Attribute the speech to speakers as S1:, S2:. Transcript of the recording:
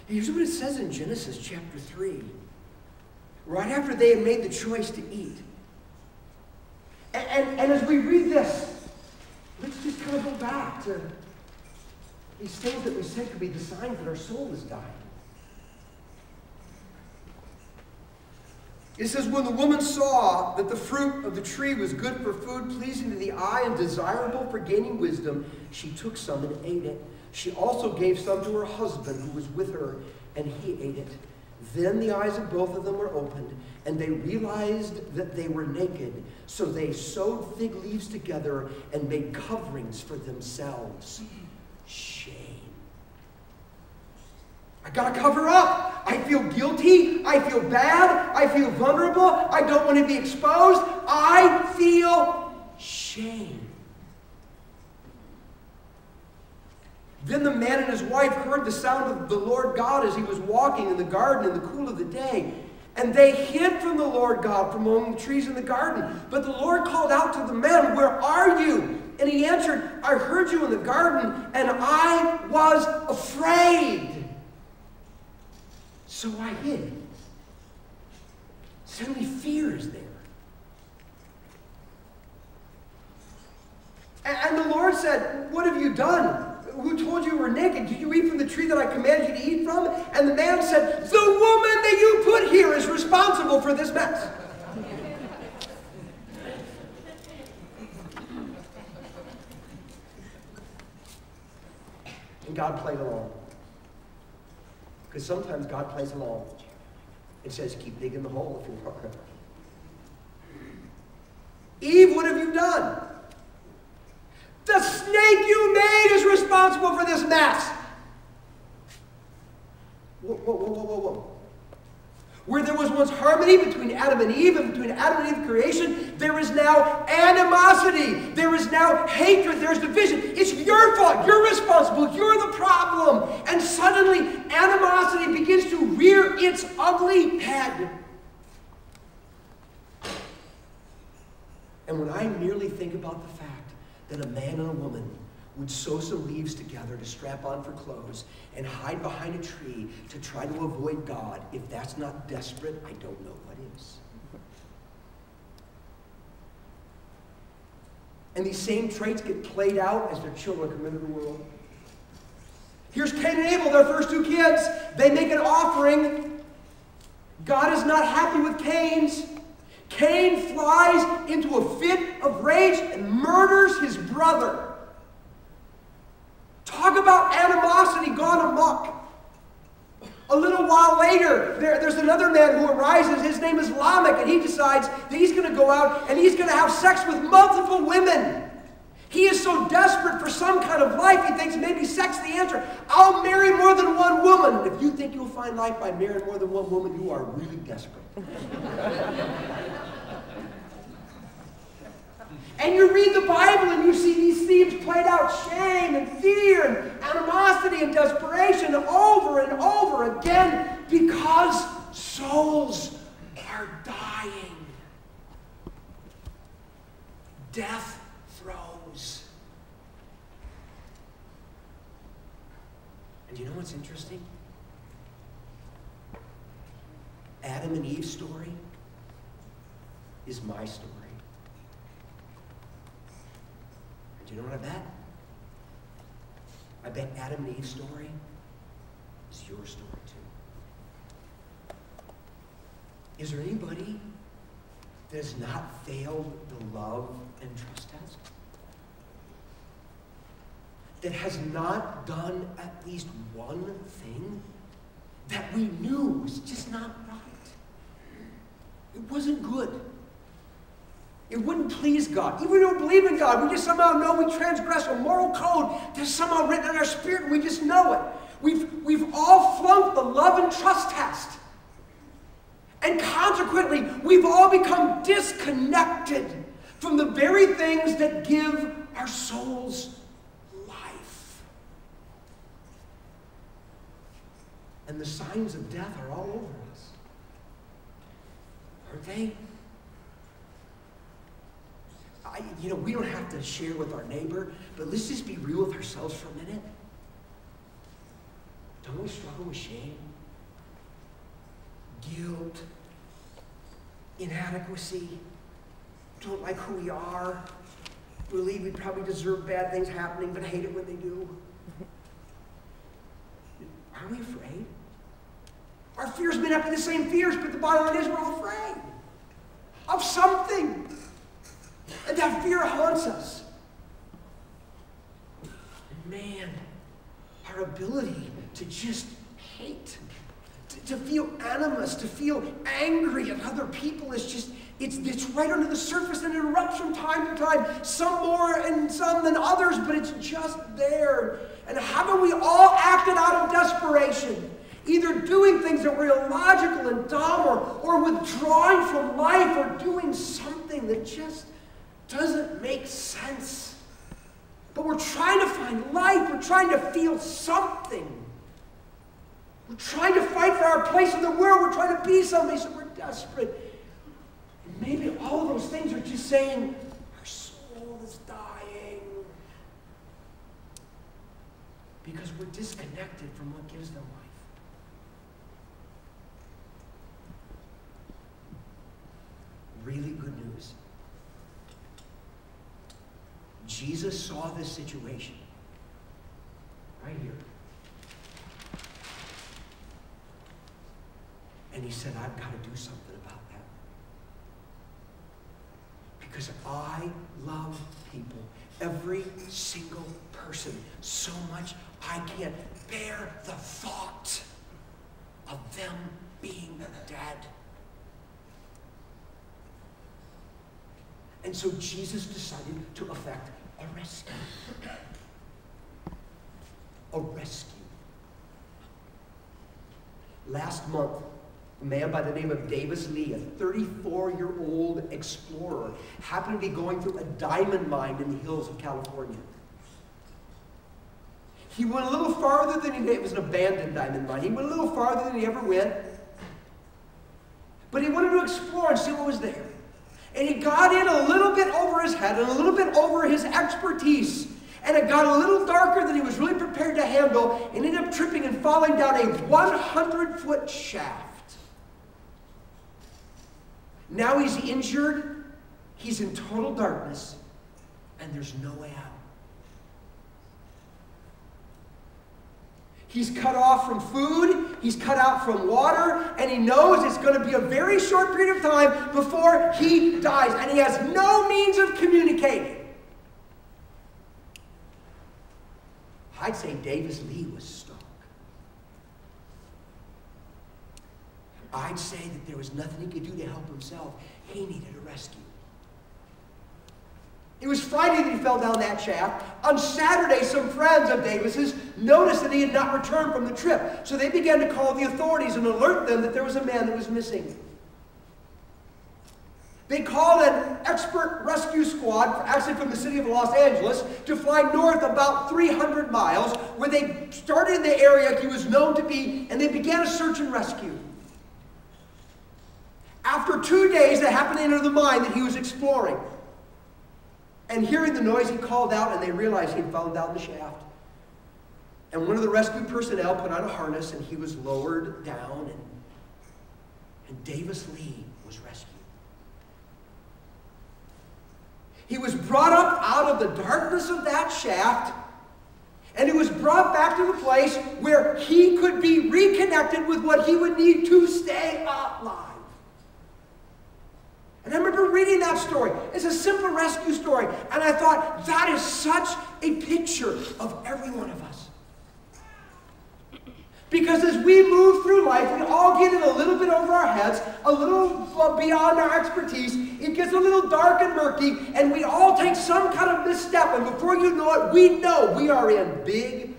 S1: Here's what it says in Genesis chapter 3. Right after they had made the choice to eat. And as we read this, let's just kind of go back to these things that we said could be the signs that our soul is dying. It says, when the woman saw that the fruit of the tree was good for food, pleasing to the eye, and desirable for gaining wisdom, she took some and ate it. She also gave some to her husband who was with her, and he ate it. Then the eyes of both of them were opened, and they realized that they were naked. So they sewed fig leaves together and made coverings for themselves. Shame. I gotta cover up. I feel guilty. I feel bad. I feel vulnerable. I don't want to be exposed. I feel shame. Then the man and his wife heard the sound of the Lord God as he was walking in the garden in the cool of the day. And they hid from the Lord God from among the trees in the garden. But the Lord called out to the man, "Where are you?" And he answered, "I heard you in the garden, and I was afraid. So I hid." Suddenly fear is there. And the Lord said, "What have you done? Who told you were naked? Did you eat from the tree that I commanded you to eat from?" And the man said, "The woman that you put here is responsible for this mess." And God played along. Because sometimes God plays along and says, "Keep digging the hole if you want." "Eve, what have you done?" "The snake you made is responsible for this mess." Whoa, whoa, whoa, whoa, whoa, whoa. Where there was once harmony between Adam and Eve and between Adam and Eve creation, there is now animosity. There is now hatred. There's division. It's your fault. You're responsible. You're the problem. And suddenly, animosity begins to rear its ugly head. And when I merely think about the fact that a man and a woman would sew some leaves together to strap on for clothes and hide behind a tree to try to avoid God, if that's not desperate, I don't know what is. And these same traits get played out as their children come into the world. Here's Cain and Abel, their first two kids. They make an offering. God is not happy with Cain's. Cain flies into a fit of rage and murders his brother. Talk about animosity gone amok. A little while later, there's another man who arises. His name is Lamech, and he decides that he's going to go out and he's going to have sex with multiple women. He is so desperate for some kind of life, he thinks maybe sex is the answer. I'll marry more than one woman. And if you think you'll find life by marrying more than one woman, you are really desperate. And you read the Bible and you see these themes played out: shame and fear and animosity and desperation over and over again, because souls are dying. Death throes. And you know what's interesting? Adam and Eve's story is my story. Do you know what I bet? I bet Adam and Eve's story is your story too. Is there anybody that has not failed the love and trust test? That has not done at least one thing that we knew was just not right? It wasn't good. It wouldn't please God. Even if we don't believe in God, we just somehow know we transgress a moral code that's somehow written in our spirit, and we just know it. We've all flunked the love and trust test. And consequently, we've all become disconnected from the very things that give our souls life. And the signs of death are all over us. Aren't they? We don't have to share with our neighbor, but let's just be real with ourselves for a minute. Don't we struggle with shame, guilt, inadequacy, don't like who we are, believe we probably deserve bad things happening, but hate it when they do. Are we afraid? Our fears may not be the same fears, but the bottom line is we're all afraid of something. And that fear haunts us. And man, our ability to just hate, to feel animus, to feel angry at other people is just, it's right under the surface and it erupts from time to time, some more and some than others, but it's just there. And haven't we all acted out of desperation? Either doing things that were illogical and dumb, or withdrawing from life, or doing something that just doesn't make sense. But we're trying to find life. We're trying to feel something. We're trying to fight for our place in the world. We're trying to be somebody, so we're desperate. And maybe all of those things are just saying, our soul is dying. Because we're disconnected from what gives them life. Really good news. Jesus saw this situation right here. And he said, I've got to do something about that. Because I love people, every single person, so much I can't bear the thought of them being dead. And so Jesus decided to effect a rescue. A rescue. Last month, a man by the name of Davis Lee, a 34-year-old explorer, happened to be going through a diamond mine in the hills of California. He went a little farther than he did. It was an abandoned diamond mine. He went a little farther than he ever went. But he wanted to explore and see what was there. And he got in a little bit over his head and a little bit over his expertise. And it got a little darker than he was really prepared to handle, and ended up tripping and falling down a 100-foot shaft. Now he's injured, he's in total darkness, and there's no way out. He's cut off from food, he's cut out from water, and he knows it's going to be a very short period of time before he dies, and he has no means of communicating. I'd say Davis Lee was stuck. I'd say that there was nothing he could do to help himself. He needed a rescue. It was Friday that he fell down that shaft. On Saturday, some friends of Davis's noticed that he had not returned from the trip. So they began to call the authorities and alert them that there was a man that was missing. They called an expert rescue squad, actually from the city of Los Angeles, to fly north about 300 miles, where they started in the area he was known to be, and they began a search and rescue. After 2 days, they happened to enter the mine that he was exploring. And hearing the noise, he called out, and they realized he had fallen down the shaft. And one of the rescue personnel put on a harness, and he was lowered down, and Davis Lee was rescued. He was brought up out of the darkness of that shaft, and he was brought back to the place where he could be reconnected with what he would need to stay alive. And I remember reading that story. It's a simple rescue story. And I thought, that is such a picture of every one of us. Because as we move through life, we all get in a little bit over our heads, a little beyond our expertise. It gets a little dark and murky, and we all take some kind of misstep. And before you know it, we know we are in big